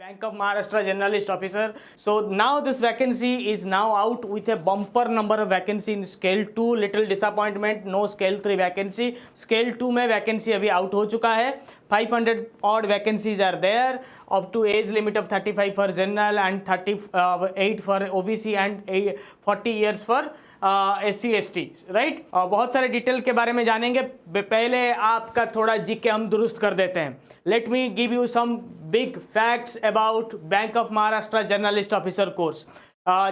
Bank of Maharashtra Generalist Officer. So now this vacancy is now out with a bumper number of vacancy in scale 2. Little disappointment, no scale 3 vacancy. Scale 2 में vacancy अभी out हो चुका है. 500 odd vacancies are there, up to age limit of 35 for general and 38 for OBC and 40 years for SC ST, right. बहुत सारे detail के बारे में जानेंगे. पहले आपका थोड़ा जीके हम दुरुस्त कर देते हैं. Let me give you some big facts about bank of Maharashtra journalist officer course.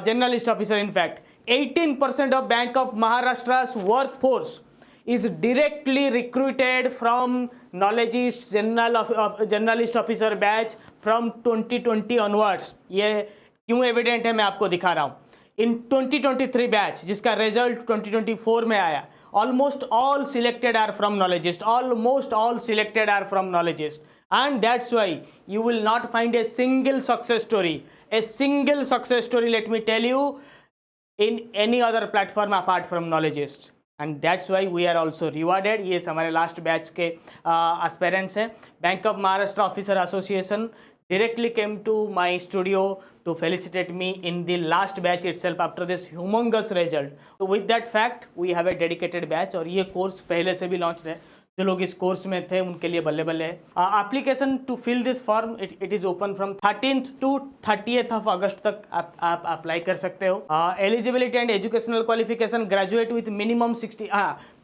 Journalist officer, in fact, 18% of Bank of Maharashtra's workforce is directly recruited from knowledgeist journalist officer batch from 2020 onwards. ये क्यों evident है मैं आपको दिखा रहा हूँ. इन 2023 batch जिसका result 2024 में आया, almost all selected are from knowledgeist. Almost all selected are from knowledgeist. And that's why you will not find a single success story. A single success story, let me tell you, in any other platform apart from knowledgeist. And that's why we are also rewarded. ये हमारे last batch के aspirants हैं. Bank of Maharashtra officer association directly came to my studio to felicitate me in the last batch itself after this humongous result. So with that fact, we have a dedicated batch और ये course पहले से भी launch है. जो लोग इस course में थे उनके लिए बल्ले बल्ले है. Application to fill this form it is open from 13th to 30th of August तक आप अप्लाई कर सकते हो. Eligibility and educational qualification graduate with minimum 60.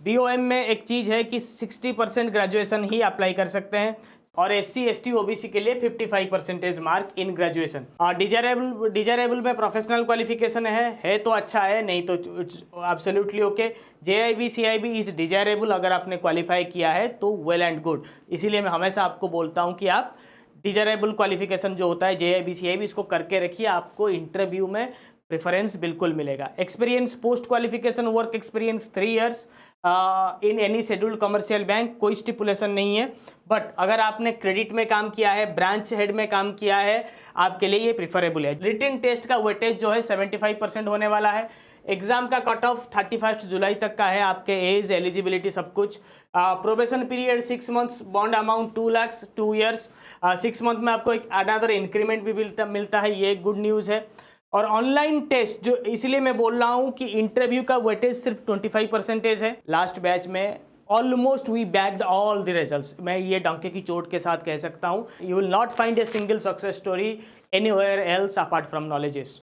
BOM में एक चीज़ है कि 60% ग्रेजुएशन ही अप्लाई कर सकते हैं और SC ST OBC के लिए 55% मार्क इन ग्रेजुएशन. डिजायरेबल में प्रोफेशनल क्वालिफिकेशन है तो अच्छा है, नहीं तो it's absolutely okay. JIB CIB is desirable. अगर आपने क्वालिफाई किया है तो वेल एंड गुड. इसीलिए मैं हमेशा आपको बोलता हूँ कि आप डिजायरेबल क्वालिफिकेशन जो होता है JIB CIB इसको करके रखिए, आपको इंटरव्यू में प्रेफरेंस बिल्कुल मिलेगा. Experience post qualification work experience 3 years in any scheduled commercial bank. कोई स्टिपुलेशन नहीं है. बट अगर आपने क्रेडिट में काम किया है, ब्रांच हेड में काम किया है, आपके लिए ये प्रिफरेबल है. रिटन टेस्ट का वेटेज जो है 75% होने वाला है. एग्जाम का कट ऑफ 31 जुलाई तक का है. आपके एज एलिजिबिलिटी सब कुछ. Probation period 6 months. Bond amount 2 lakhs 2 years. 6 month में आपको एक अनदर इंक्रीमेंट भी मिलता है. ये गुड न्यूज़ है. और ऑनलाइन टेस्ट जो, इसलिए मैं बोल रहा हूँ कि इंटरव्यू का वेटेज सिर्फ 25% है. लास्ट बैच में almost we bagged all the results. मैं ये डंके की चोट के साथ कह सकता हूँ. You will not find a single success story anywhere else apart from knowledgeist.